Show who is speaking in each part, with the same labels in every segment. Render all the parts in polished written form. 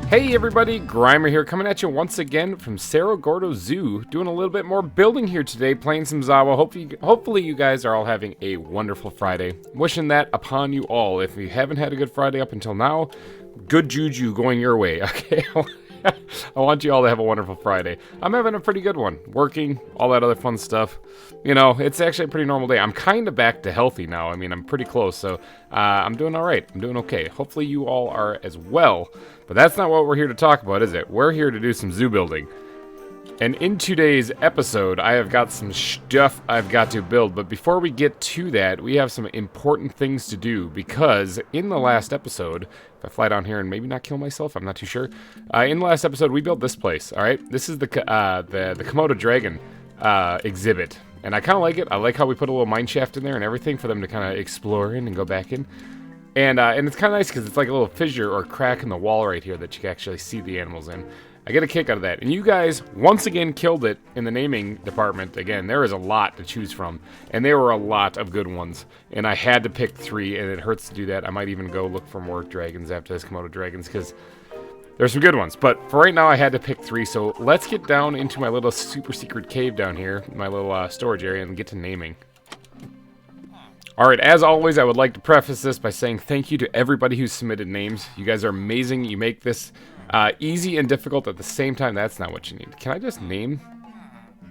Speaker 1: Hey everybody, GReimer here, coming at you once again from Cerro Gordo Zoo, doing a little bit more building here today, playing some ZAWA. Hopefully you guys are all having a wonderful Friday. Wishing that upon you all. If you haven't had a good Friday up until now, good juju going your way, okay? I want you all to have a wonderful Friday. I'm having a pretty good one. Working, all that other fun stuff. You know, it's actually a pretty normal day. I'm kind of back to healthy now. I mean, I'm pretty close, so I'm doing all right. I'm doing okay. Hopefully you all are as well. But that's not what we're here to talk about, is it? We're here to do some zoo building. And in today's episode, I have got some stuff I've got to build. But before we get to that, we have some important things to do. Because in the last episode, if I fly down here and maybe not kill myself, I'm not too sure. In the last episode, we built this place, all right? This is the Komodo dragon exhibit. And I kind of like it. I like how we put a little mine shaft in there and everything for them to kind of explore in and go back in. And it's kind of nice because it's like a little fissure or crack in the wall right here that you can actually see the animals in. I get a kick out of that. And you guys, once again, killed it in the naming department. Again, there is a lot to choose from. And there were a lot of good ones. And I had to pick 3, and it hurts to do that. I might even go look for more dragons after this Komodo dragons, because there's some good ones. But for right now, I had to pick 3. So let's get down into my little super secret cave down here, my little storage area, and get to naming. Alright, as always, I would like to preface this by saying thank you to everybody who submitted names. You guys are amazing. You make this easy and difficult at the same time. That's not what you need. Can I just name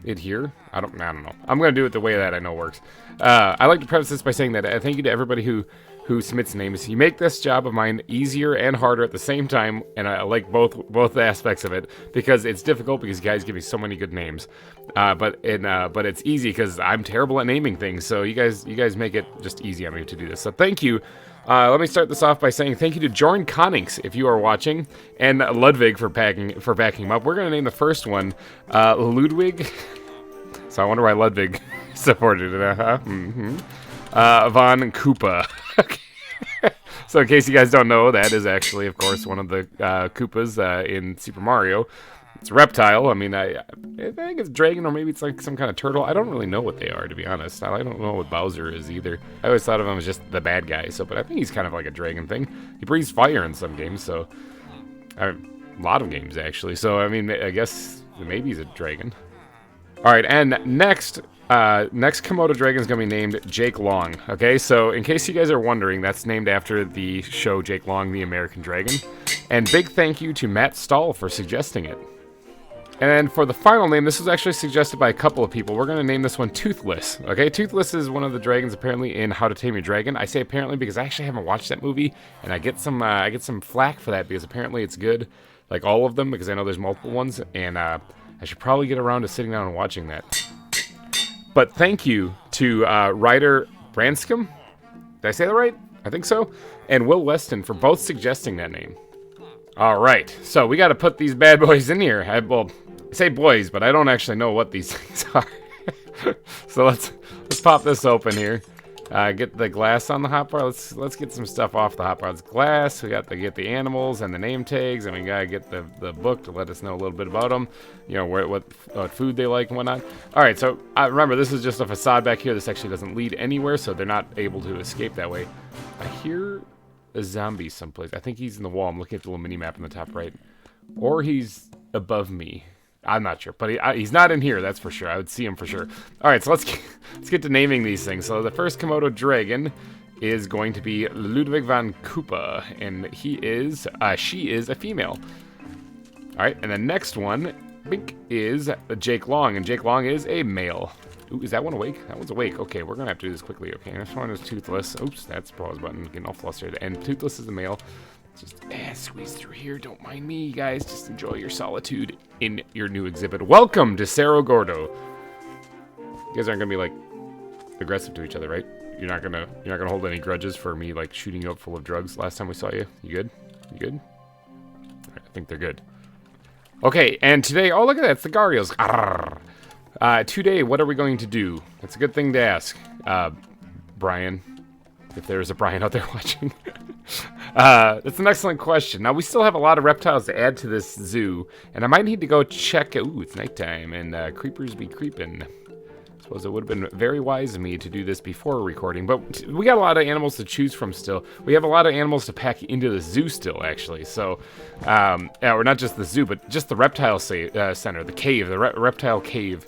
Speaker 1: it here? I don't know. I'm going to do it the way that I know works. I like to preface this by saying that thank you to everybody who submits names. You make this job of mine easier and harder at the same time, and I like both aspects of it, because it's difficult because you guys give me so many good names. But it's easy because I'm terrible at naming things, so you guys make it just easy on me to do this. So thank you. Let me start this off by saying thank you to Jorn Konings, if you are watching, and Ludwig for backing him up. We're going to name the first one Ludwig. So I wonder why Ludwig supported it. Von Koopa. So in case you guys don't know, that is actually, of course, one of the Koopas in Super Mario. It's a reptile. I mean, I think it's a dragon, or maybe it's like some kind of turtle. I don't really know what they are, to be honest. I don't know what Bowser is either. I always thought of him as just the bad guy. So, but I think he's kind of like a dragon thing. He breathes fire in some games, so a lot of games actually. So I mean, I guess maybe he's a dragon. All right, and next Komodo dragon is going to be named Jake Long. Okay, so in case you guys are wondering, that's named after the show Jake Long, the American Dragon. And big thank you to Matt Stahl for suggesting it. And for the final name, this was actually suggested by a couple of people. We're going to name this one Toothless. Okay, Toothless is one of the dragons apparently in How to Tame Your Dragon. I say apparently because I actually haven't watched that movie, and I get some flack for that because apparently it's good, like all of them, because I know there's multiple ones, and I should probably get around to sitting down and watching that. But thank you to Ryder Branscombe. Did I say that right? I think so. And Will Weston for both suggesting that name. All right, so we got to put these bad boys in here. I say boys, but I don't actually know what these things are. So let's pop this open here. Get the glass on the hotbar. Let's get some stuff off the hotbar. It's glass. We got to get the animals and the name tags, and we gotta get the book to let us know a little bit about them. You know, what food they like and whatnot. All right, so remember, this is just a facade back here. This actually doesn't lead anywhere, so they're not able to escape that way. I hear a zombie someplace. I think he's in the wall. I'm looking at the little mini map in the top right, or he's above me. I'm not sure, but he's not in here, that's for sure. I would see him for sure. All right, so let's get to naming these things. So the first Komodo dragon is going to be Ludwig von Koopa, and she is a female. All right, and the next one, bink, is Jake Long, and Jake Long is a male. Ooh, is that one awake? That one's awake. Okay, we're gonna have to do this quickly. Okay, next one is Toothless. Oops, that's the pause button. Getting all flustered. And Toothless is the male. Just squeeze through here. Don't mind me, guys. Just enjoy your solitude in your new exhibit. Welcome to Cerro Gordo. You guys aren't gonna be like aggressive to each other, right? You're not gonna hold any grudges for me like shooting you up full of drugs last time we saw you. You good? You good? All right, I think they're good. Okay, and today, oh look at that, it's the Garios. Today, what are we going to do? It's a good thing to ask, Brian, if there's a Brian out there watching. That's an excellent question. Now, we still have a lot of reptiles to add to this zoo, and I might need to go check. Ooh, it's nighttime, and creepers be creeping. So Suppose it would have been very wise of me to do this before recording, but we got a lot of animals to choose from still. We have a lot of animals to pack into the zoo still, actually. So, or not just the zoo, but just the reptile center, the cave, the reptile cave.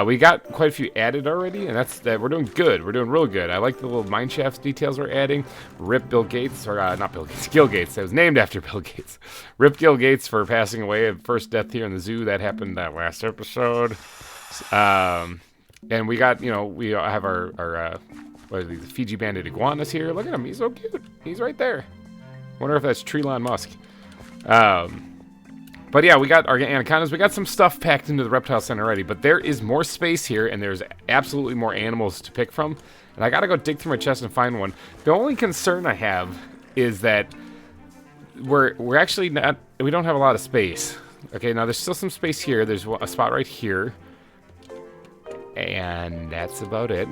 Speaker 1: We got quite a few added already, and we're doing good. We're doing real good. I like the little mine shafts details we're adding. Rip Bill Gates, or not Bill Gates, Gil Gates. It was named after Bill Gates. Rip Gil Gates for passing away. First death here in the zoo. That happened that last episode. And we got, we have our what are these, Fiji banded iguanas here. Look at him. He's so cute. He's right there. Wonder if that's Treelon Musk. But yeah, we got our anacondas. We got some stuff packed into the reptile center already, but there is more space here, and there's absolutely more animals to pick from. And I gotta go dig through my chest and find one. The only concern I have is that we're actually not. We don't have a lot of space. Okay, now there's still some space here. There's a spot right here, and that's about it.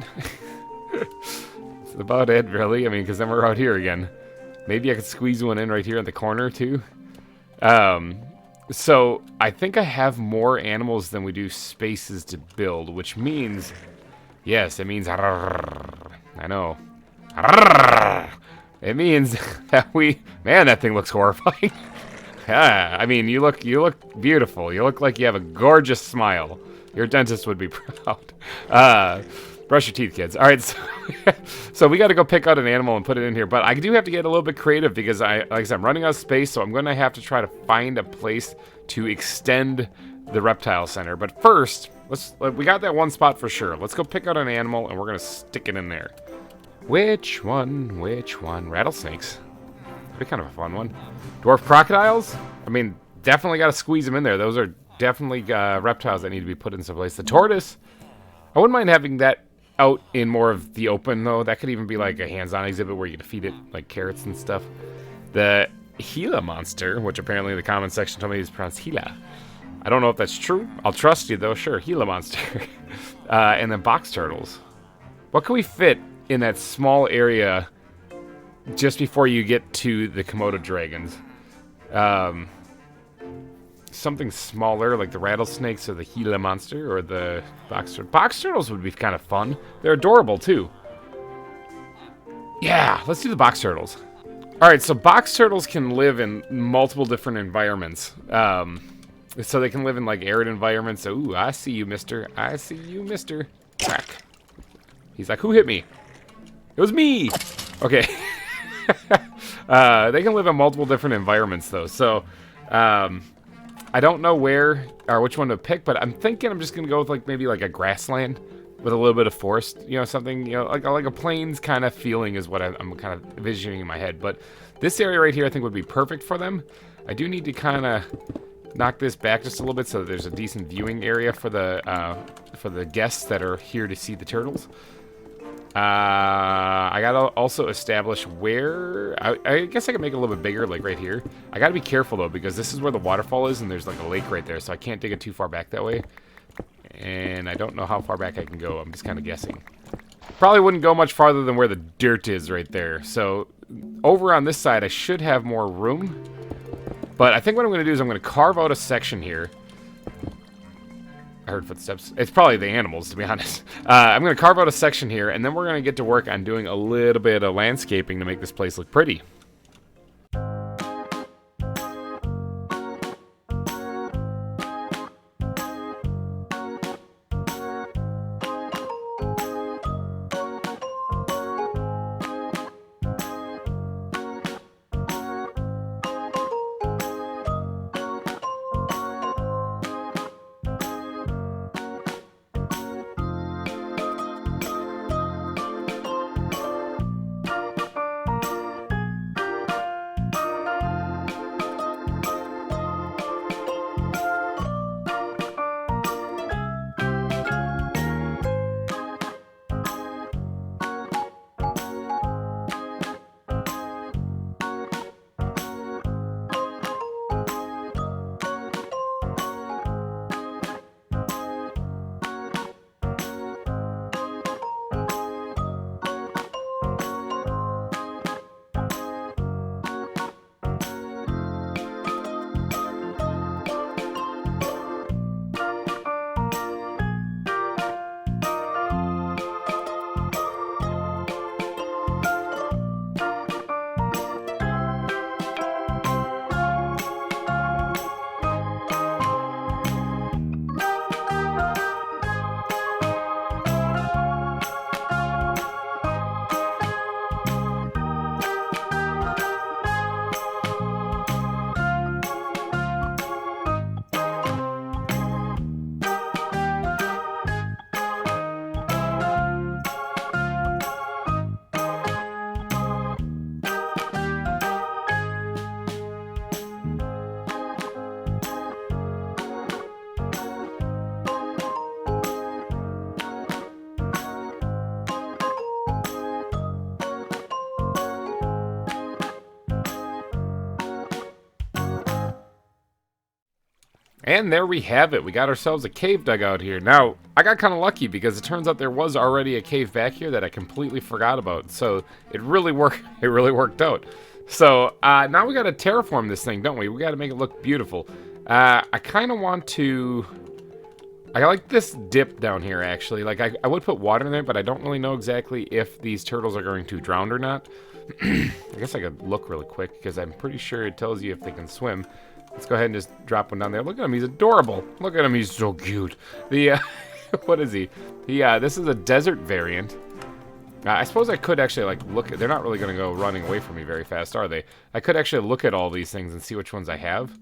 Speaker 1: That's about it, really. I mean, because then we're out here again. Maybe I could squeeze one in right here in the corner too. So I think I have more animals than we do spaces to build, which means, yes, it means, I know, it means that man, that thing looks horrifying. Yeah, I mean, you look beautiful. You look like you have a gorgeous smile. Your dentist would be proud. Brush your teeth, kids. All right, so we got to go pick out an animal and put it in here. But I do have to get a little bit creative because like I said, I'm running out of space, so I'm going to have to try to find a place to extend the reptile center. But first, we got that one spot for sure. Let's go pick out an animal, and we're going to stick it in there. Which one? Rattlesnakes. That'd be kind of a fun one. Dwarf crocodiles? I mean, definitely got to squeeze them in there. Those are definitely reptiles that need to be put in some place. The tortoise, I wouldn't mind having that out in more of the open, though. That could even be like a hands-on exhibit where you can feed it like carrots and stuff. The Gila monster, which apparently in the comment section told me is pronounced Gila. I don't know if that's true. I'll trust you, though. Sure, Gila monster. And then box turtles. What can we fit in that small area just before you get to the Komodo dragons? Something smaller, like the rattlesnakes or the Gila monster or the box turtles. Box turtles would be kind of fun. They're adorable, too. Yeah, let's do the box turtles. All right, so box turtles can live in multiple different environments. So they can live in, like, arid environments. Ooh, I see you, mister. I see you, mister. Crack. He's like, who hit me? It was me! Okay. They can live in multiple different environments, though. So, I don't know where or which one to pick, but I'm thinking I'm just gonna go with like maybe like a grassland with a little bit of forest, something, like a plains kind of feeling is what I'm kind of envisioning in my head. But this area right here I think would be perfect for them. I do need to kind of knock this back just a little bit so that there's a decent viewing area for the guests that are here to see the turtles. I gotta also establish where, I guess I can make it a little bit bigger, like right here. I gotta be careful though, because this is where the waterfall is and there's like a lake right there, so I can't dig it too far back that way. And I don't know how far back I can go, I'm just kind of guessing. Probably wouldn't go much farther than where the dirt is right there. So over on this side, I should have more room. But I think what I'm gonna do is I'm gonna carve out a section here. I heard footsteps. It's probably the animals, to be honest. I'm going to carve out a section here, and then we're going to get to work on doing a little bit of landscaping to make this place look pretty. And there we have it. We got ourselves a cave dug out here. Now, I got kind of lucky because it turns out there was already a cave back here that I completely forgot about. So it really worked. It really worked out. So now we got to terraform this thing, don't we? We got to make it look beautiful. I kind of want to. I like this dip down here, actually. Like, I would put water in there, but I don't really know exactly if these turtles are going to drown or not. I guess I could look really quick, because I'm pretty sure it tells you if they can swim. Let's go ahead and just drop one down there. Look at him, he's adorable. Look at him, he's so cute. The, what is he? This is a desert variant. I suppose I could actually, like, look at... They're not really going to go running away from me very fast, are they? I could actually look at all these things and see which ones I have.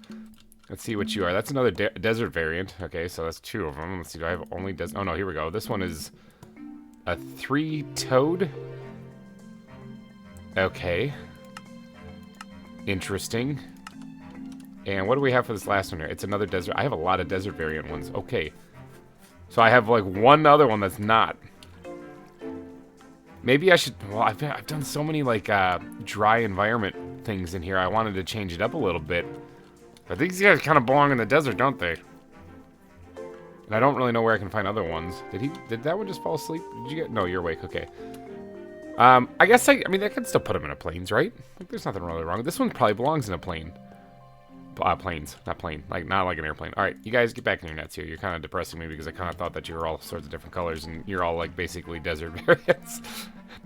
Speaker 1: Let's see what you are. That's another desert variant. Okay, so that's 2 of them. Let's see, do I have only desert? Oh, no, here we go. This one is a 3-toed. Okay. Interesting. And what do we have for this last one here? It's another desert. I have a lot of desert variant ones. Okay. So I have, like, one other one that's not. Maybe I should... Well, I've done so many, like, dry environment things in here. I wanted to change it up a little bit. But these guys kind of belong in the desert, don't they? And I don't really know where I can find other ones. Did that one just fall asleep? Did you get... No, you're awake. Okay. I guess I mean, I could still put them in a plains, right? Like, there's nothing really wrong. This one probably belongs in a plane. Planes, not plane. Like, not like an airplane. Alright, you guys get back in your nets here. You're kind of depressing me because I kind of thought that you were all sorts of different colors and you're all, like, basically desert variants.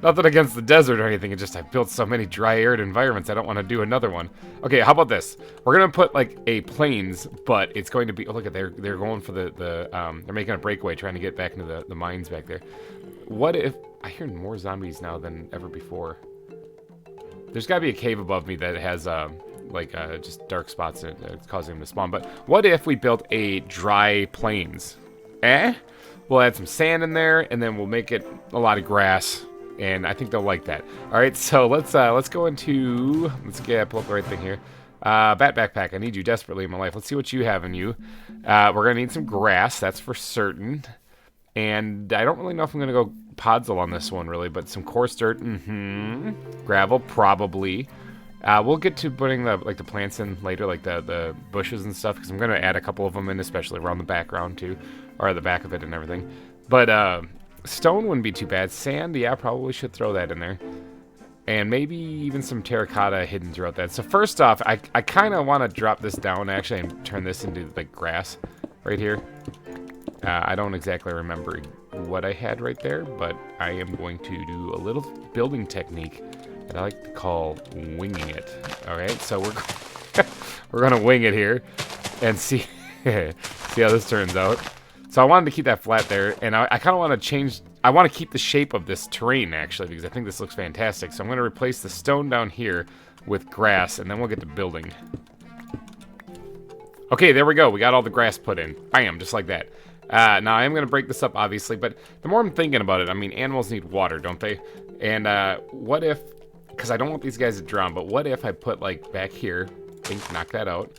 Speaker 1: Nothing against the desert or anything. It's just I've built so many dry, arid environments. I don't want to do another one. Okay, how about this? We're going to put, like, a plains, but it's going to be... Oh, look at they're going for they're making a breakaway, trying to get back into the mines back there. What if... I hear more zombies now than ever before. There's got to be a cave above me that has, just dark spots in it that's causing them to spawn. But what if we built a dry plains? We'll add some sand in there, and then we'll make it a lot of grass, and I think they'll like that. All right, so let's go into... Let's pull up the right thing here. Bat backpack, I need you desperately in my life. Let's see what you have in you. We're going to need some grass, that's for certain. And I don't really know if I'm going to go podzol on this one, really, but some coarse dirt, gravel, probably. We'll get to putting the plants in later, like the bushes and stuff, because I'm going to add a couple of them in, especially around the background too, or the back of it and everything. But stone wouldn't be too bad. Sand, yeah, probably should throw that in there. And maybe even some terracotta hidden throughout that. So first off, I kind of want to drop this down, actually, and turn this into, like, grass right here. I don't exactly remember what I had right there, but I am going to do a little building technique that I like to call winging it. Alright, so we're gonna wing it here and see see how this turns out. So I wanted to keep that flat there, and I kind of want to change... I want to keep the shape of this terrain, actually, because I think this looks fantastic. So I'm going to replace the stone down here with grass, and then we'll get to building. Okay, there we go. We got all the grass put in. Bam, just like that. Now, I am going to break this up, obviously, but the more I'm thinking about it, I mean, animals need water, don't they? And what if... Because I don't want these guys to drown, but what if I put, like, back here, knock that out,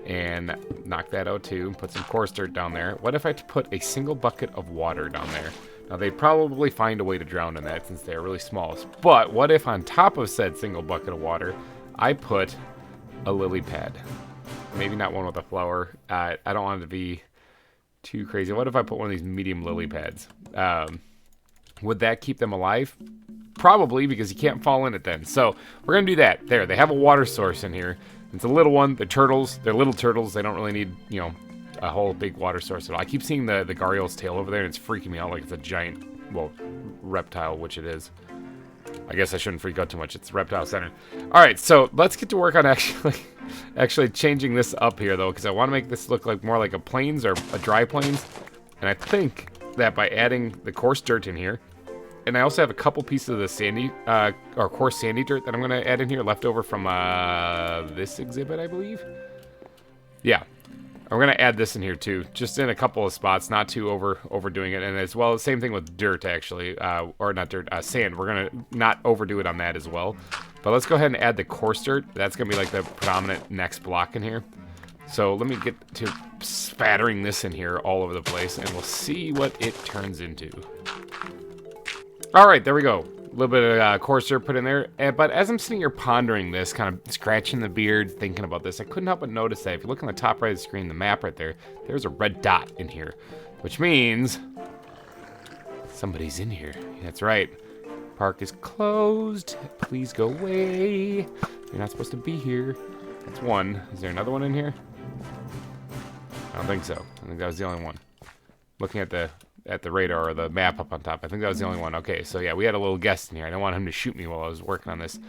Speaker 1: and knock that out too, and put some coarse dirt down there. What if I put a single bucket of water down there? Now, they'd probably find a way to drown in that since they're really small. But what if on top of said single bucket of water, I put a lily pad? Maybe not one with a flower. I don't want it to be too crazy. What if I put one of these medium lily pads? Would that keep them alive? Probably, because you can't fall in it then. So we're going to do that. There, they have a water source in here. It's a little one. They're turtles. They're little turtles. They don't really need, you know, a whole big water source at all. I keep seeing the Gargoyle's tail over there, and it's freaking me out like it's a giant, well, reptile, which it is. I guess I shouldn't freak out too much. It's Reptile Center. All right, so let's get to work on actually changing this up here, though, because I want to make this look like more like a plains or a dry plains. And I think that by adding the coarse dirt in here, and I also have a couple pieces of the sandy, or coarse sandy dirt that I'm going to add in here, left over from this exhibit, I believe. Yeah, I'm going to add this in here too, just in a couple of spots, not too overdoing it. And as well, same thing with dirt, actually, or not dirt, sand. We're going to not overdo it on that as well. But let's go ahead and add the coarse dirt. That's going to be like the predominant next block in here. So let me get to spattering this in here all over the place, and we'll see what it turns into. All right, there we go. little bit of coarser put in there. But as I'm sitting here pondering this, kind of scratching the beard, thinking about this, I couldn't help but notice that if you look on the top right of the screen, the map right there, there's a red dot in here, which means somebody's in here. That's right. Park is closed. Please go away. You're not supposed to be here. That's one. Is there another one in here? I don't think so. I think that was the only one. Looking at the radar or the map up on top, I think that was the only one. Okay, so yeah, we had a little guest in here. I didn't want him to shoot me while I was working on this.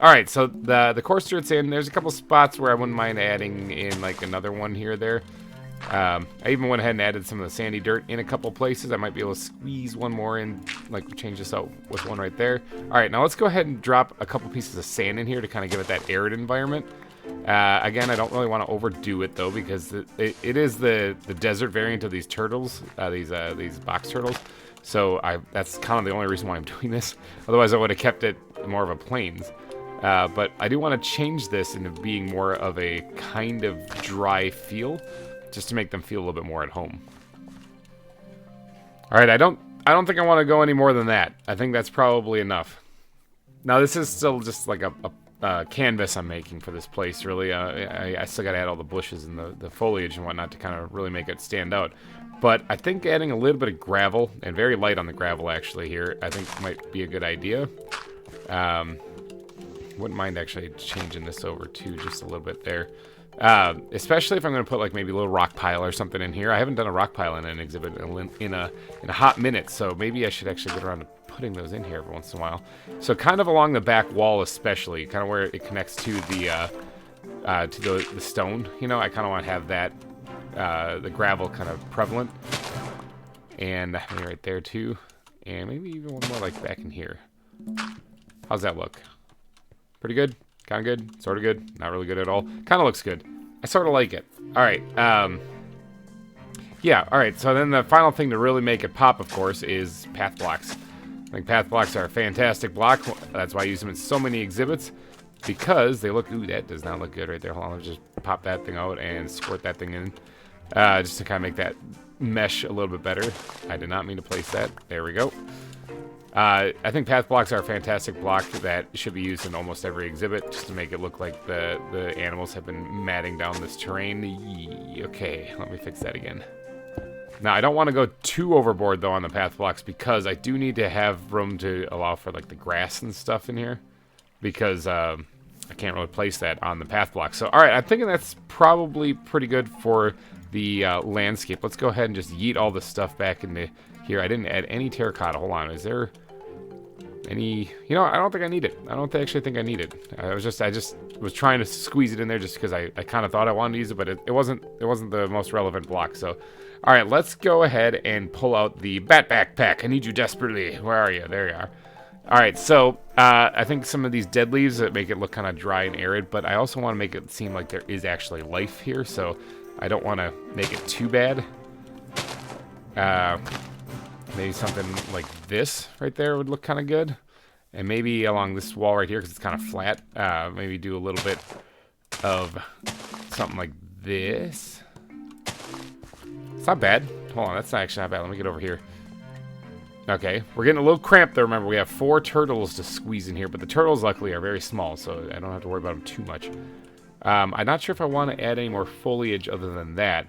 Speaker 1: All right, so the coarser it's in. There's a couple spots where I wouldn't mind adding in like another one here or there. I even went ahead and added some of the sandy dirt in a couple places. I might be able to squeeze one more in, like change this out with one right there. All right, now let's go ahead and drop a couple pieces of sand in here to kind of give it that arid environment. Again, I don't really want to overdo it though, because it is the desert variant of these turtles, these box turtles. So that's kind of the only reason why I'm doing this. Otherwise, I would have kept it more of a plains. But I do want to change this into being more of a kind of dry feel, just to make them feel a little bit more at home. All right, I don't think I want to go any more than that. I think that's probably enough. Now this is still just like a canvas I'm making for this place, really. I still got to add all the bushes and the foliage and whatnot to kind of really make it stand out. But I think adding a little bit of gravel, and very light on the gravel actually here, I think might be a good idea. Wouldn't mind actually changing this over to just a little bit there. Especially if I'm going to put like maybe a little rock pile or something in here. I haven't done a rock pile in an exhibit in a hot minute, so maybe I should actually get around to putting those in here every once in a while. So kind of along the back wall, especially kind of where it connects to the stone. You know, I kind of want to have that the gravel kind of prevalent, and maybe right there too, and maybe even one more like back in here. How's that look? Pretty good. Kind of good, sort of good, not really good at all. Kind of looks good. I sort of like it. All right. Yeah, all right. So then the final thing to really make it pop, of course, is path blocks. I think path blocks are a fantastic block. That's why I use them in so many exhibits, because they look... Ooh, that does not look good right there. Hold on, let's just pop that thing out and squirt that thing in. Just to kind of make that mesh a little bit better. I did not mean to place that. There we go. I think path blocks are a fantastic block that should be used in almost every exhibit, just to make it look like the animals have been matting down this terrain. Okay, let me fix that again. Now, I don't want to go too overboard, though, on the path blocks, because I do need to have room to allow for, like, the grass and stuff in here, because I can't really place that on the path block. So, all right, I'm thinking that's probably pretty good for the landscape. Let's go ahead and just yeet all this stuff back into here. I didn't add any terracotta. Hold on, is there any... You know, I don't think I need it. I don't actually think I need it. I just was trying to squeeze it in there just because I kind of thought I wanted to use it, but it wasn't the most relevant block. So, all right, let's go ahead and pull out the bat backpack. I need you desperately. Where are you? There you are. All right, so I think some of these dead leaves that make it look kind of dry and arid, but I also want to make it seem like there is actually life here, so I don't want to make it too bad. Maybe something like this right there would look kind of good. And maybe along this wall right here, because it's kind of flat, maybe do a little bit of something like this. It's not bad. Hold on, that's actually not bad. Let me get over here. Okay, we're getting a little cramped though. Remember, we have 4 turtles to squeeze in here, but the turtles luckily are very small, so I don't have to worry about them too much. I'm not sure if I want to add any more foliage other than that,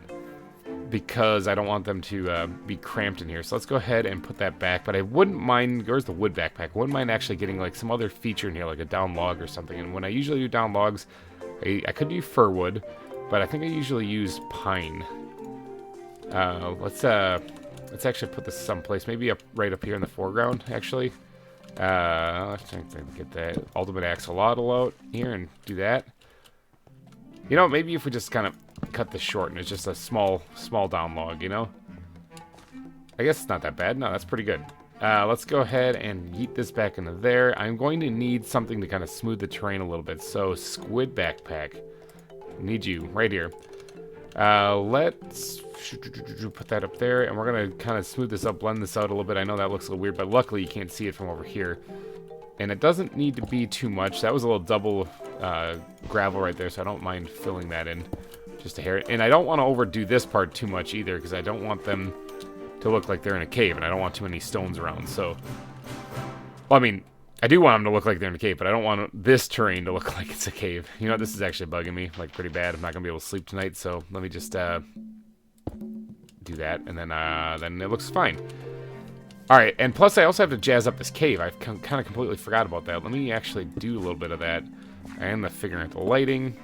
Speaker 1: because I don't want them to be cramped in here. So let's go ahead and put that back. But I wouldn't mind... Where's the wood backpack? I wouldn't mind actually getting like some other feature in here, like a down log or something. And when I usually do down logs, I could do fir wood, but I think I usually use pine. Let's actually put this someplace, maybe right up here in the foreground, actually. Let's get that ultimate axolotl out here and do that. You know, maybe if we just kind of cut this short and it's just a small down log, you know? I guess it's not that bad. No, that's pretty good. Let's go ahead and yeet this back into there. I'm going to need something to kind of smooth the terrain a little bit. So, squid backpack. Need you right here. Let's put that up there, and we're going to kind of smooth this up, blend this out a little bit. I know that looks a little weird, but luckily you can't see it from over here. And it doesn't need to be too much. That was a little double gravel right there, so I don't mind filling that in just a hair. And I don't want to overdo this part too much either, because I don't want them to look like they're in a cave, and I don't want too many stones around. So, well, I mean, I do want them to look like they're in a cave, but I don't want this terrain to look like it's a cave. You know, this is actually bugging me, like, pretty bad. I'm not going to be able to sleep tonight, so let me just do that, and then it looks fine. Alright, and plus I also have to jazz up this cave. I've kind of completely forgot about that. Let me actually do a little bit of that. And figuring out the lighting.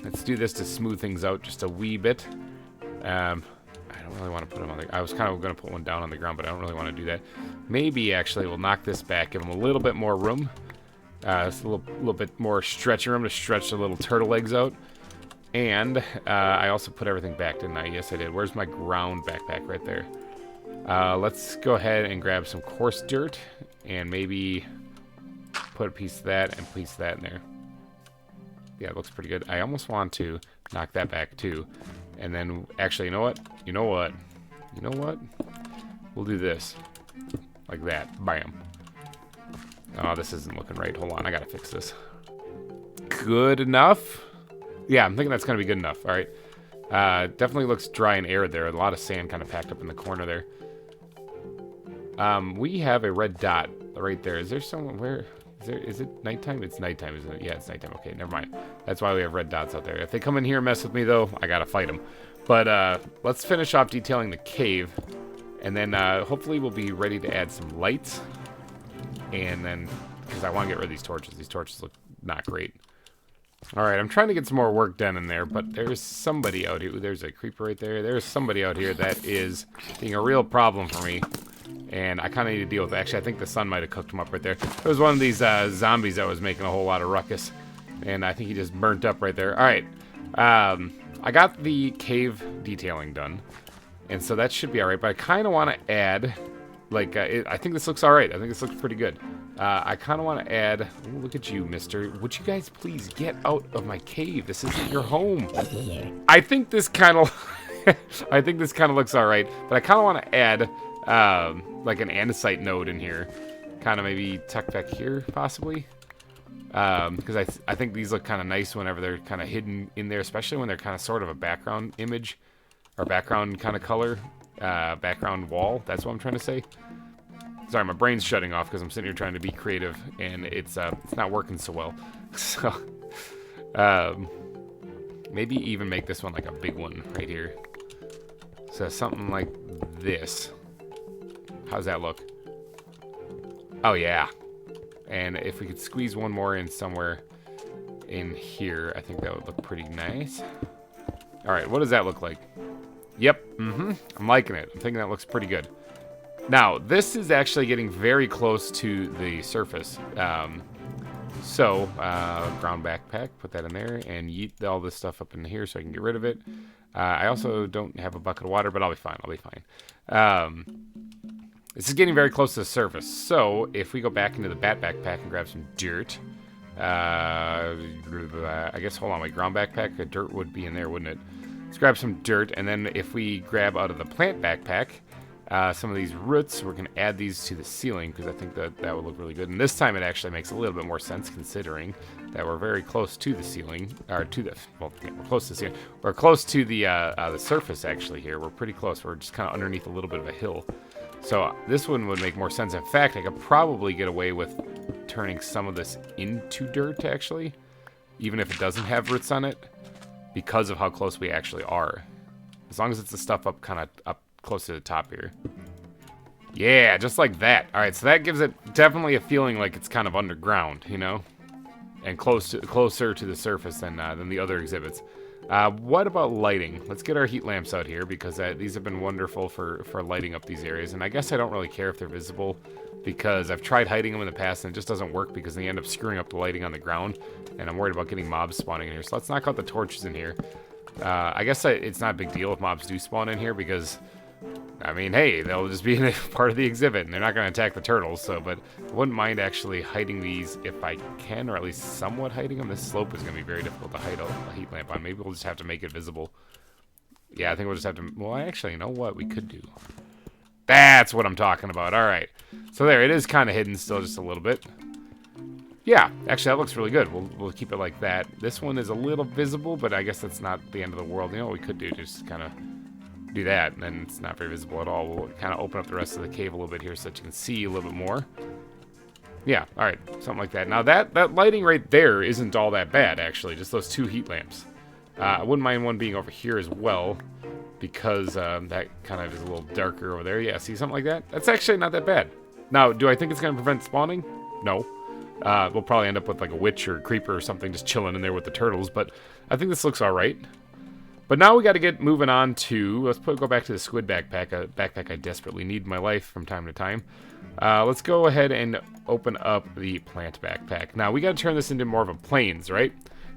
Speaker 1: Let's do this to smooth things out just a wee bit. I don't really want to put them on the... I was kind of going to put one down on the ground, but I don't really want to do that. Maybe, actually, we'll knock this back, give them a little bit more room. It's a little bit more stretching room to stretch the little turtle legs out. And I also put everything back, didn't I? Yes, I did. Where's my ground backpack? Right there. Let's go ahead and grab some coarse dirt and maybe put a piece of that and a piece of that in there. Yeah, it looks pretty good. I almost want to knock that back too. And then, actually, you know what? You know what? You know what? We'll do this. Like that. Bam. Oh, this isn't looking right. Hold on, I gotta fix this. Good enough? Yeah, I'm thinking that's gonna be good enough. All right. Definitely looks dry and arid there. A lot of sand kind of packed up in the corner there. We have a red dot right there. Is there someone where? Is it nighttime? It's nighttime, isn't it? Yeah, it's nighttime. Okay, never mind. That's why we have red dots out there. If they come in here and mess with me, though, I gotta fight them. But let's finish off detailing the cave, and then hopefully we'll be ready to add some lights. And then, because I want to get rid of these torches. These torches look not great. All right, I'm trying to get some more work done in there, but there's somebody out here. There's a creeper right there. There's somebody out here that is being a real problem for me. And I kind of need to deal with it. Actually, I think the sun might have cooked him up right there. There was one of these zombies that was making a whole lot of ruckus. And I think he just burnt up right there. All right. I got the cave detailing done. And so that should be all right. But I kind of want to add, like, I think this looks all right. I think this looks pretty good. I kind of want to add, oh, look at you, mister. Would you guys please get out of my cave? This isn't your home. I think this kind of, I think this kind of looks all right. But I kind of want to add, like an andesite node in here. Kind of maybe tucked back here, possibly. Because I think these look kind of nice whenever they're kind of hidden in there, especially when they're kind of sort of a background image. Or background kind of color. Background wall. That's what I'm trying to say. Sorry, my brain's shutting off because I'm sitting here trying to be creative, and it's not working so well. So, maybe even make this one like a big one right here. So something like this. How's that look? Oh, yeah. And if we could squeeze one more in somewhere in here, I think that would look pretty nice. All right, what does that look like? Yep, I'm liking it. I'm thinking that looks pretty good. Now, this is actually getting very close to the surface. Ground backpack, put that in there, and yeet all this stuff up in here so I can get rid of it. I also don't have a bucket of water, but I'll be fine. I'll be fine. This is getting very close to the surface. So, if we go back into the bat backpack and grab some dirt, I guess, hold on, my ground backpack, the dirt would be in there, wouldn't it? Let's grab some dirt, and then if we grab out of the plant backpack, some of these roots, we're going to add these to the ceiling, because I think that would look really good. And this time it actually makes a little bit more sense, considering that we're very close to the ceiling, or to the, well, yeah, we're close to the ceiling. We're close to the surface, actually, here. We're pretty close. We're just kind of underneath a little bit of a hill. So this one would make more sense. In fact, I could probably get away with turning some of this into dirt, actually, even if it doesn't have roots on it, because of how close we actually are. As long as it's the stuff up kind of up close to the top here. Yeah, just like that. All right, so that gives it definitely a feeling like it's kind of underground, you know, and closer to the surface than the other exhibits. What about lighting? Let's get our heat lamps out here, because these have been wonderful for lighting up these areas. And I guess I don't really care if they're visible, because I've tried hiding them in the past and it just doesn't work, because they end up screwing up the lighting on the ground. And I'm worried about getting mobs spawning in here. So let's knock out the torches in here. I guess it's not a big deal if mobs do spawn in here, because, I mean, hey, they'll just be a part of the exhibit, and they're not going to attack the turtles. So, but I wouldn't mind actually hiding these if I can, or at least somewhat hiding them. This slope is going to be very difficult to hide a heat lamp on. Maybe we'll just have to make it visible. Yeah, I think we'll just have to, well, actually, you know what we could do? That's what I'm talking about. All right. So there, it is kind of hidden still, just a little bit. Yeah, actually, that looks really good. We'll keep it like that. This one is a little visible, but I guess that's not the end of the world. You know what we could do? Just kind of do that, and then it's not very visible at all. We'll kind of open up the rest of the cave a little bit here so that you can see a little bit more. Yeah, all right, something like that. Now that lighting right there isn't all that bad, actually. Just those 2 heat lamps. I wouldn't mind one being over here as well, because that kind of is a little darker over there. Yeah, see, something like that? That's actually not that bad. Now, do I think it's going to prevent spawning? No. We'll probably end up with like a witch or a creeper or something just chilling in there with the turtles, but I think this looks all right. But now we got to get moving on to, go back to the squid backpack, a backpack I desperately need in my life from time to time. Let's go ahead and open up the plant backpack. Now, we got to turn this into more of a plains, right?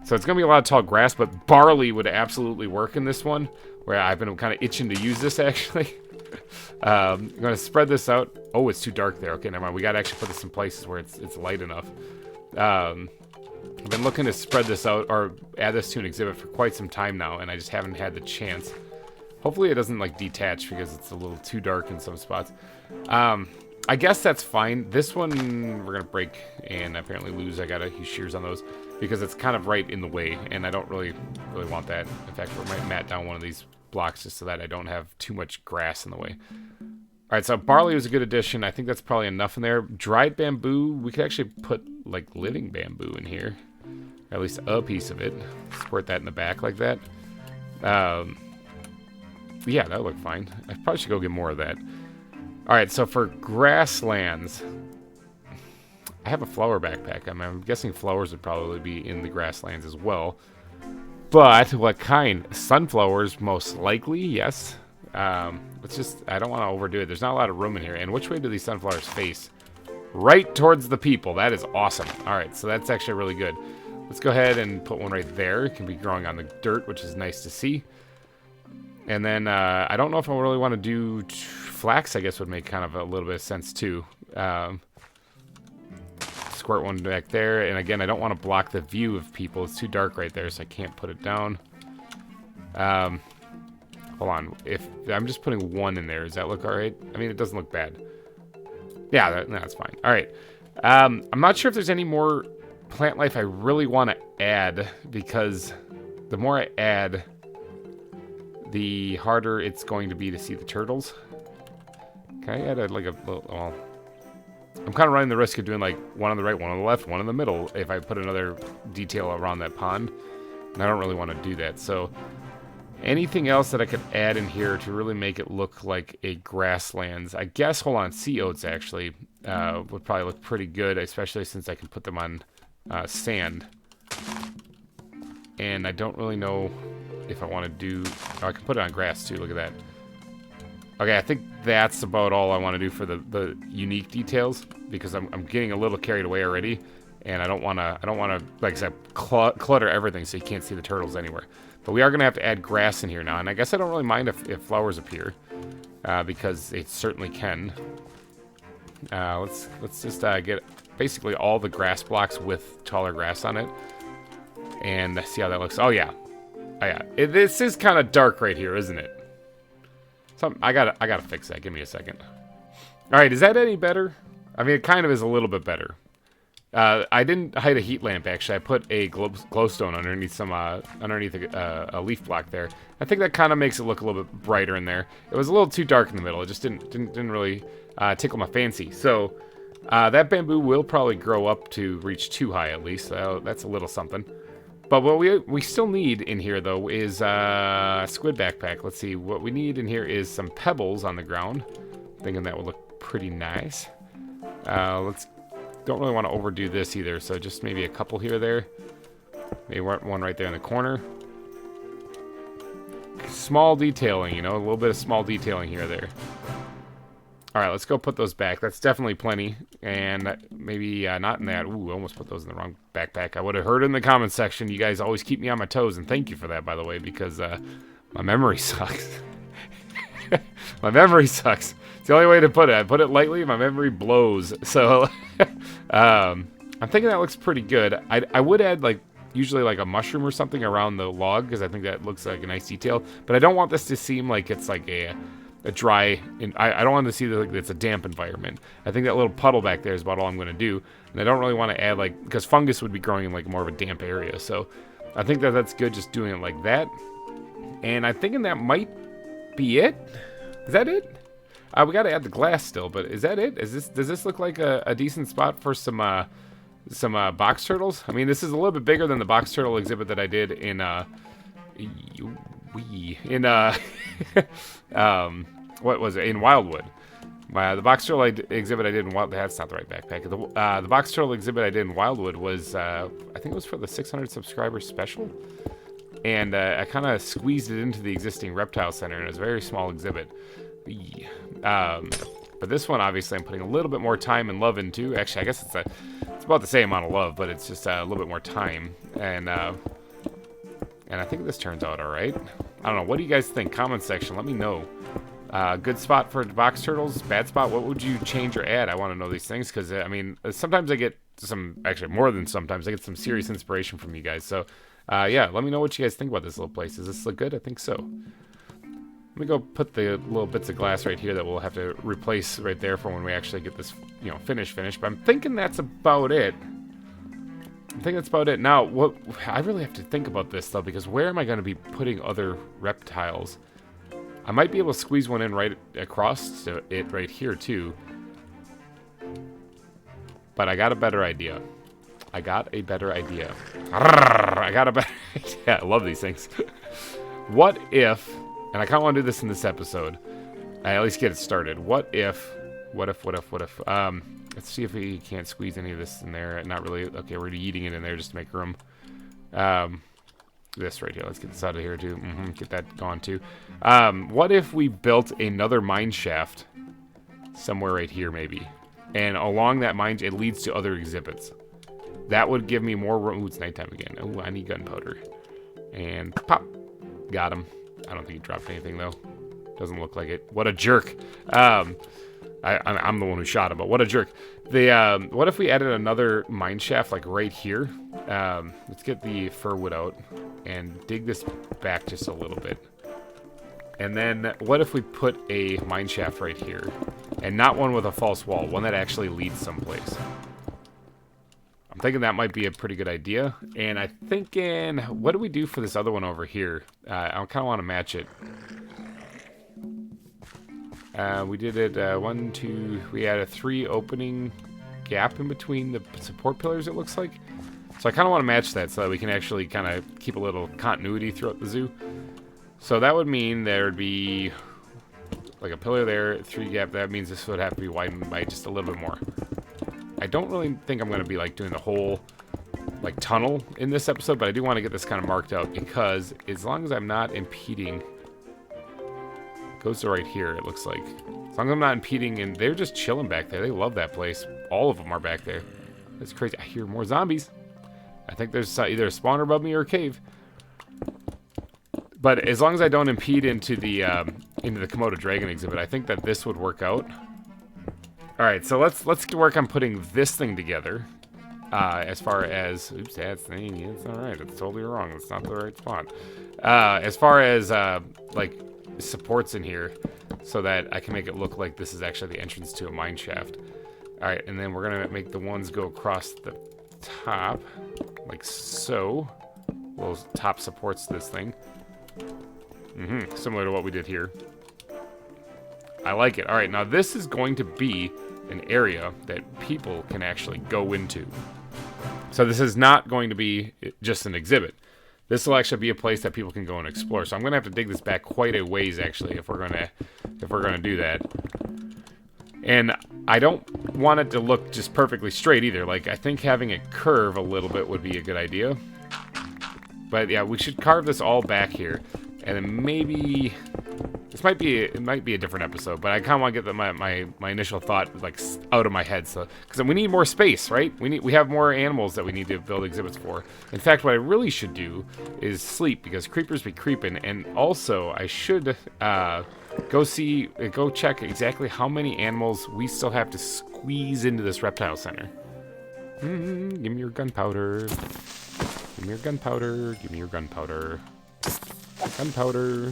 Speaker 1: So it's going to be a lot of tall grass, but barley would absolutely work in this one, where I've been kind of itching to use this, actually. I'm going to spread this out. Oh, it's too dark there. Okay, never mind. We got to actually put this in places where it's light enough. I've been looking to spread this out or add this to an exhibit for quite some time now, and I just haven't had the chance. Hopefully it doesn't like detach because it's a little too dark in some spots. I guess that's fine. This one we're gonna break and apparently lose. I gotta use shears on those because it's kind of right in the way, and I don't really want that. In fact, we might mat down one of these blocks just so that I don't have too much grass in the way. All right, so barley was a good addition. I think that's probably enough in there. Dried bamboo, we could actually put like living bamboo in here, or at least a piece of it. Squirt that in the back like that. Yeah, that would look fine. I probably should go get more of that. All right, so for grasslands, I have a flower backpack. I'm guessing flowers would probably be in the grasslands as well. But what kind? Sunflowers, most likely, yes. Let's just, I don't want to overdo it. There's not a lot of room in here. And which way do these sunflowers face? Right towards the people. That is awesome. All right, so that's actually really good. Let's go ahead and put one right there. It can be growing on the dirt, which is nice to see. And then I don't know if I really want to do flax. I guess would make kind of a little bit of sense too. Squirt one back there. And again, I don't want to block the view of people. It's too dark right there, so I can't put it down. Hold on. If I'm just putting one in there, does that look all right? I mean, it doesn't look bad. Yeah, that's fine. All right. I'm not sure if there's any more plant life I really want to add, because the more I add, the harder it's going to be to see the turtles. Can I add like a little... Well, I'm kind of running the risk of doing like one on the right, one on the left, one in the middle if I put another detail around that pond. And I don't really want to do that. So anything else that I could add in here to really make it look like a grasslands? I guess, hold on, sea oats actually would probably look pretty good, especially since I can put them on sand. And I don't really know if I want to do... Oh, I can put it on grass too, look at that. Okay, I think that's about all I want to do for the unique details, because I'm getting a little carried away already, and I don't want to, like I said, clutter everything so you can't see the turtles anywhere. But we are going to have to add grass in here now, and I guess I don't really mind if flowers appear, because it certainly can. Let's just get basically all the grass blocks with taller grass on it, and see how that looks. Oh yeah, this is kind of dark right here, isn't it? I gotta fix that. Give me a second. All right, is that any better? I mean, it kind of is a little bit better. I didn't hide a heat lamp, actually. I put a glowstone underneath a leaf block there. I think that kind of makes it look a little bit brighter in there. It was a little too dark in the middle. It just didn't really tickle my fancy. So that bamboo will probably grow up to reach too high at least. So that's a little something. But what we still need in here, though, is a squid backpack. Let's see. What we need in here is some pebbles on the ground. Thinking that would look pretty nice. Don't really want to overdo this either, so just maybe a couple here or there. Maybe one right there in the corner. Small detailing, you know, a little bit of small detailing here or there. All right, let's go put those back. That's definitely plenty. And maybe not in that. Ooh, I almost put those in the wrong backpack. I would have heard in the comments section. You guys always keep me on my toes, and thank you for that, by the way, because my memory sucks. My memory sucks. It's the only way to put it. I put it lightly, my memory blows. So I'm thinking that looks pretty good. I would add like usually like a mushroom or something around the log, because I think that looks like a nice detail. But I don't want this to seem like it's like a dry, I don't want to see that like it's a damp environment. I think that little puddle back there is about all I'm going to do. And I don't really want to add like, because fungus would be growing in like more of a damp area. So I think that's good just doing it like that. And I'm thinking that might be it. Is that it? We got to add the glass still, but is that it? Does this look like a decent spot for some box turtles? I mean, this is a little bit bigger than the box turtle exhibit that I did in what was it, in Wildwood. The box turtle exhibit I did in Wildwood, that's not the right backpack. The box turtle exhibit I did in Wildwood was, I think it was for the 600 subscriber special. And I kind of squeezed it into the existing reptile center, and it was a very small exhibit. But this one, obviously, I'm putting a little bit more time and love into. Actually, I guess it's about the same amount of love, but it's just a little bit more time. And I think this turns out all right. I don't know. What do you guys think? Comment section. Let me know. Good spot for box turtles. Bad spot. What would you change or add? I want to know these things because, I mean, sometimes I get some, actually more than sometimes, I get some serious inspiration from you guys. So, yeah, let me know what you guys think about this little place. Does this look good? I think so. Let me go put the little bits of glass right here that we'll have to replace right there for when we actually get this, you know, finished. But I'm thinking that's about it. Now, what I really have to think about this, though, because where am I going to be putting other reptiles? I might be able to squeeze one in right across to it right here, too. But I got a better idea. I got a better idea. Yeah, I love these things. What if, and I kind of want to do this in this episode, I at least get it started. What if, let's see if we can't squeeze any of this in there. Not really. Okay, we're eating it in there just to make room. This right here. Let's get this out of here, too. Get that gone, too. What if we built another mine shaft somewhere right here, maybe? And along that mine, it leads to other exhibits. That would give me more room. Ooh, it's nighttime again. Ooh, I need gunpowder. And pop. Got him. I don't think he dropped anything, though. Doesn't look like it. What a jerk. I'm the one who shot him, but what a jerk. What if we added another mine shaft, like right here? Let's get the fir wood out and dig this back just a little bit. And then what if we put a mine shaft right here? And not one with a false wall, one that actually leads someplace. I'm thinking that might be a pretty good idea. And I'm thinking, what do we do for this other one over here? I kind of want to match it. We did it, 1, 2, we had a 3 opening gap in between the support pillars, it looks like. So I kind of want to match that so that we can actually kind of keep a little continuity throughout the zoo. So that would mean there would be like a pillar there, 3 gap. That means this would have to be widened by just a little bit more. I don't really think I'm going to be like doing the whole like tunnel in this episode, but I do want to get this kind of marked out because as long as I'm not impeding, goes to right here, it looks like. As long as I'm not impeding, and they're just chilling back there. They love that place. All of them are back there. That's crazy. I hear more zombies. I think there's either a spawner above me or a cave. But as long as I don't impede into the Komodo dragon exhibit, I think that this would work out. All right, so let's work on putting this thing together. As far as, oops, that's all right. It's totally wrong. It's not the right spot. As far as like supports in here, so that I can make it look like this is actually the entrance to a mine shaft. All right, and then we're gonna make the ones go across the top, like so. Little top supports this thing. Similar to what we did here. I like it. All right, now this is going to be an area that people can actually go into. So this is not going to be just an exhibit. This will actually be a place that people can go and explore. So I'm gonna have to dig this back quite a ways actually if we're gonna do that. And I don't want it to look just perfectly straight either. Like I think having it curve a little bit would be a good idea. But yeah, we should carve this all back here. And then maybe this might be a different episode, but I kind of want to get my initial thought like out of my head, so because we need more space, right? We have more animals that we need to build exhibits for. In fact, what I really should do is sleep because creepers be creeping, and also I should go check exactly how many animals we still have to squeeze into this reptile center. Give me your gunpowder. Give me your gunpowder. Give me your gunpowder. Gunpowder.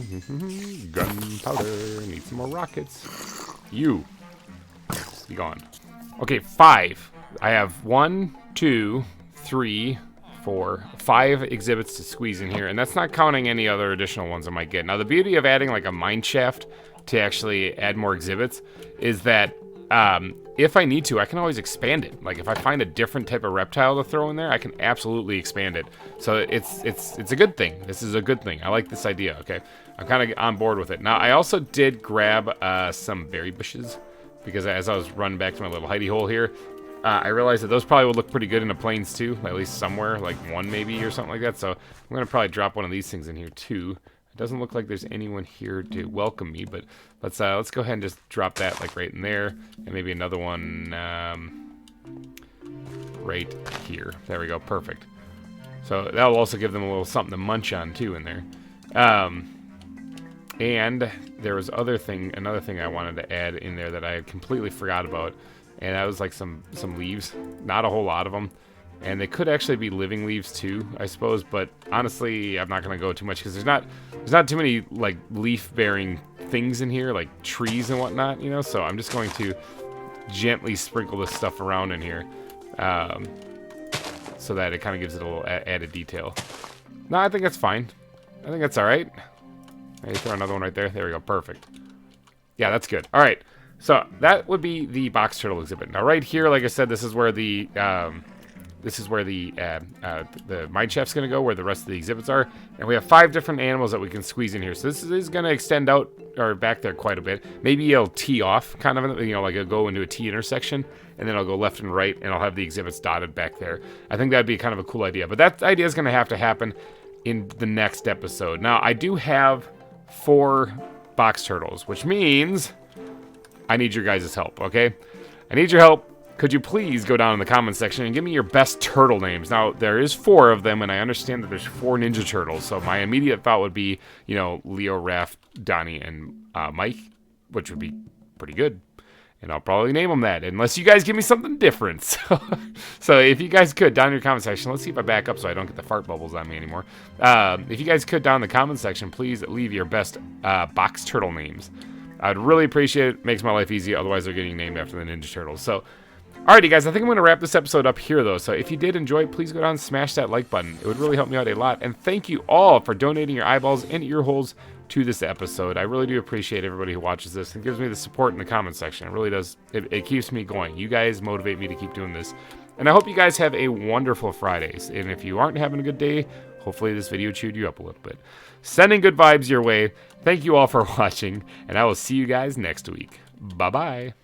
Speaker 1: Gunpowder. Need some more rockets. You. Be gone. Okay, 5. I have 1, 2, 3, 4, 5 exhibits to squeeze in here, and that's not counting any other additional ones I might get. Now, the beauty of adding like a mine shaft to actually add more exhibits is that if I need to, I can always expand it. Like if I find a different type of reptile to throw in there, I can absolutely expand it. So it's a good thing. This is a good thing. I like this idea. Okay, I'm kind of on board with it. Now I also did grab some berry bushes because as I was running back to my little hidey hole here, I realized that those probably would look pretty good in the plains too, at least somewhere, like one maybe or something like that. So I'm gonna probably drop one of these things in here too. It doesn't look like there's anyone here to welcome me, but let's go ahead and just drop that like right in there, and maybe another one right here. There we go, perfect. So that'll also give them a little something to munch on too in there. And there was another thing I wanted to add in there that I had completely forgot about, and that was like some leaves. Not a whole lot of them. And they could actually be living leaves too, I suppose. But honestly, I'm not going to go too much because there's not too many like leaf-bearing things in here, like trees and whatnot, you know. So I'm just going to gently sprinkle this stuff around in here, so that it kind of gives it a little added detail. No, I think that's fine. I think that's all right. Maybe throw another one right there. There we go. Perfect. Yeah, that's good. All right. So that would be the box turtle exhibit. Now, right here, like I said, this is where the mine shaft's going to go, where the rest of the exhibits are. And we have 5 different animals that we can squeeze in here. So this is going to extend out or back there quite a bit. Maybe it'll tee off, kind of, you know, like it'll go into a T intersection, and then I'll go left and right, and I'll have the exhibits dotted back there. I think that'd be kind of a cool idea. But that idea is going to have to happen in the next episode. Now, I do have 4 box turtles, which means I need your guys' help, okay? I need your help. Could you please go down in the comment section and give me your best turtle names? Now, there is 4 of them, and I understand that there's 4 Ninja Turtles, so my immediate thought would be, you know, Leo, Raph, Donnie, and Mike, which would be pretty good. And I'll probably name them that, unless you guys give me something different. So if you guys could, down in your comment section, let's see if I back up so I don't get the fart bubbles on me anymore. If you guys could, down in the comment section, please leave your best box turtle names. I'd really appreciate it. Makes my life easy, otherwise they're getting named after the Ninja Turtles. So, alrighty guys, I think I'm going to wrap this episode up here though. So if you did enjoy it, please go down and smash that like button. It would really help me out a lot. And thank you all for donating your eyeballs and ear holes to this episode. I really do appreciate everybody who watches this and gives me the support in the comment section. It really does. It keeps me going. You guys motivate me to keep doing this. And I hope you guys have a wonderful Fridays. And if you aren't having a good day, hopefully this video cheered you up a little bit. Sending good vibes your way. Thank you all for watching, and I will see you guys next week. Bye-bye.